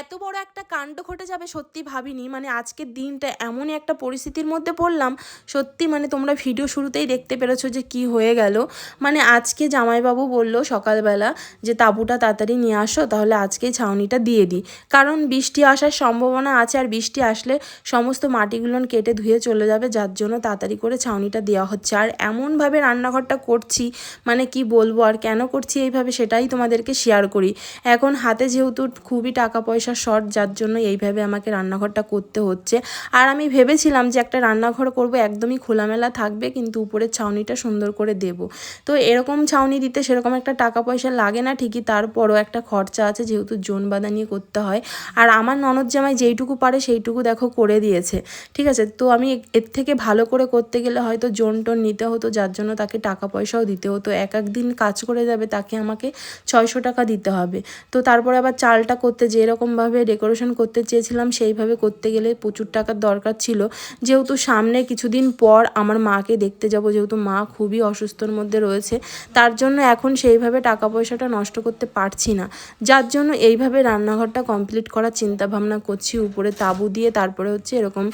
এত বড় একটা কাণ্ড ঘটে যাবে সত্যি ভাবিনি। মানে আজকের দিনটা এমনই একটা পরিস্থিতির মধ্যে পড়লাম, সত্যি মানে তোমরা ভিডিও শুরুতেই দেখতে পেরেছো যে কি হয়ে গেল। মানে আজকে জামাইবাবু বলল সকালবেলা যে তাঁবুটা তাড়াতাড়ি নিয়ে আসো, তাহলে আজকেই ছাউনিটা দিয়ে দিই, কারণ বৃষ্টি আসার সম্ভাবনা আছে, আর বৃষ্টি আসলে সমস্ত মাটিগুলো কেটে ধুয়ে চলে যাবে, যার জন্য তাড়াতাড়ি করে ছাউনিটা দেওয়া হচ্ছে। আর এমনভাবে রান্নাঘরটা করছি, মানে কি বলবো আর কেন করছি এইভাবে সেটাই তোমাদেরকে শেয়ার করি। এখন হাতে যেহেতু খুবই টাকা পয়সা শর্ট, যার জন্য এইভাবে আমাকে রান্নাঘরটা করতে হচ্ছে। আর আমি ভেবেছিলাম যে একটা রান্নাঘর করব, একদমই খোলামেলা থাকবে, কিন্তু উপরের ছাউনিটা সুন্দর করে দেব। তো এরকম ছাউনি দিতে সেরকম একটা টাকা পয়সা লাগে না ঠিকই, তারপরও একটা খরচা আছে, যেহেতু জোন বাঁধানি করতে হয়। আর আমার ননদ জামাই যেইটুকু পারে সেইটুকু দেখো করে দিয়েছে, ঠিক আছে। তো আমি এর থেকে ভালো করে করতে গেলে হয়তো জোন টোন নিতে হতো, যার জন্য তাকে টাকা পয়সাও দিতে হতো। এক দিন কাজ করে যাবে, তাকে আমাকে 600 টাকা দিতে হবে। তো তারপরে আবার চালটা করতে যেরকমভাবে ডেকোরেশন করতে চেয়েছিলাম সেইভাবে করতে গেলে প্রচুর টাকার দরকার ছিল, যেহেতু সামনে কিছুদিন পর আমার মাকে দেখতে যাব, যেহেতু মা খুবই অসুস্থর মধ্যে রয়েছে, তার জন্য এখন সেইভাবে টাকা পয়সাটা নষ্ট করতে পারছি না, যার জন্য এইভাবে রান্নাঘরটা কমপ্লিট করার চিন্তা ভাবনা করছি, উপরে তাঁবু দিয়ে, তারপরে হচ্ছে এরকম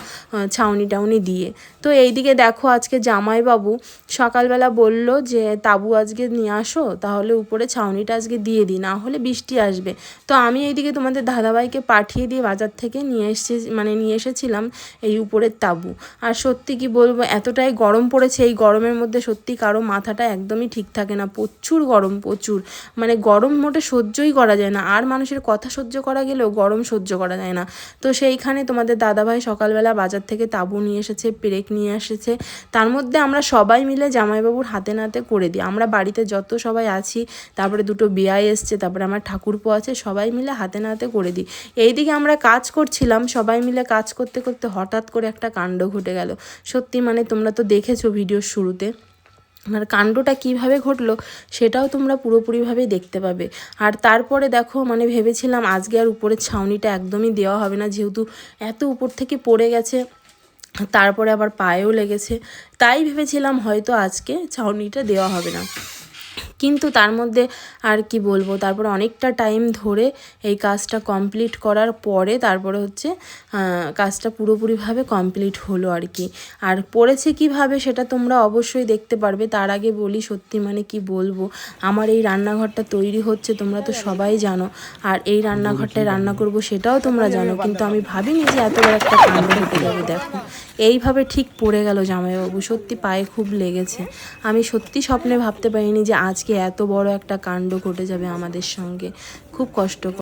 ছাউনি টাউনি দিয়ে। তো এইদিকে দেখো আজকে জামাইবাবু সকালবেলা বলল যে তাঁবু আজকে নিয়ে আসো, তাহলে উপরে ছাউনিটা আজকে দিয়ে দিই, না হলে বৃষ্টি আসবে। তো আমি এইদিকে তোমাদের দাদাভাইকে পাঠিয়ে দিয়ে বাজার থেকে নিয়ে এসেছিলাম এই উপরের তাঁবু। আর সত্যি কি বলবো, এতটাই গরম পড়েছে, এই গরমের মধ্যে সত্যি কারো মাথাটা একদমই ঠিক থাকে না, প্রচুর গরম, প্রচুর মানে গরম মোটে সহ্যই করা যায় না। আর মানুষের কথা সহ্য করা গেলেও গরম সহ্য করা যায় না। তো সেইখানে তোমাদের দাদাভাই সকালবেলা বাজার থেকে তাঁবু নিয়ে এসেছে, পেরেক নিয়ে এসেছে, তার মধ্যে আমরা সবাই মিলে জামাইবাবুর হাতে নাতে করে দিই। আমরা বাড়িতে যত সবাই আছি, তারপরে দুটো বিয়াই এসছে, তারপরে আমার ঠাকুরপো আছে, সবাই মিলে হাতে নাতে করে দিই। এইদিকে আমরা কাজ করছিলাম, সবাই মিলে কাজ করতে করতে হঠাৎ করে একটা কাণ্ড ঘটে গেল। সত্যি মানে তোমরা তো দেখেছো ভিডিওর শুরুতে, আর কাণ্ডটা কিভাবে ঘটলো সেটাও তোমরা পুরোপুরিভাবে দেখতে পাবে। আর তারপরে দেখো মানে ভেবেছিলাম আজকে আর উপরের ছাউনিটা একদমই দেওয়া হবে না, যেহেতু এত উপর থেকে পড়ে গেছে, তারপরে আবার পায়েও লেগেছে, তাই ভেবেছিলাম হয়তো আজকে ছাউনিটা দেওয়া হবে না। কিন্তু তার মধ্যে আর কি বলবো, তারপরে অনেকটা টাইম ধরে এই কাজটা কমপ্লিট করার পরে তারপরে হচ্ছে কাজটা পুরোপুরিভাবে কমপ্লিট হলো আর কি। আর পড়েছে কিভাবে সেটা তোমরা অবশ্যই দেখতে পারবে। তার আগে বলি, সত্যি মানে কি বলবো, আমার এই রান্নাঘরটা তৈরি হচ্ছে তোমরা তো সবাই জানো, আর এই রান্নাঘরটায় রান্না করব সেটাও তোমরা জানো, কিন্তু আমি ভাবিনি যে এত বড় একটা কাণ্ড ঘটে যাবে। দেখো এইভাবে ঠিক পড়ে গেল জামাইবাবু, সত্যি পায়ে খুব লেগেছে। আমি সত্যি স্বপ্নে ভাবতে পারিনি যে আজকে এত বড় একটা কাণ্ড ঘটে যাবে আমাদের সঙ্গে, খুব কষ্ট।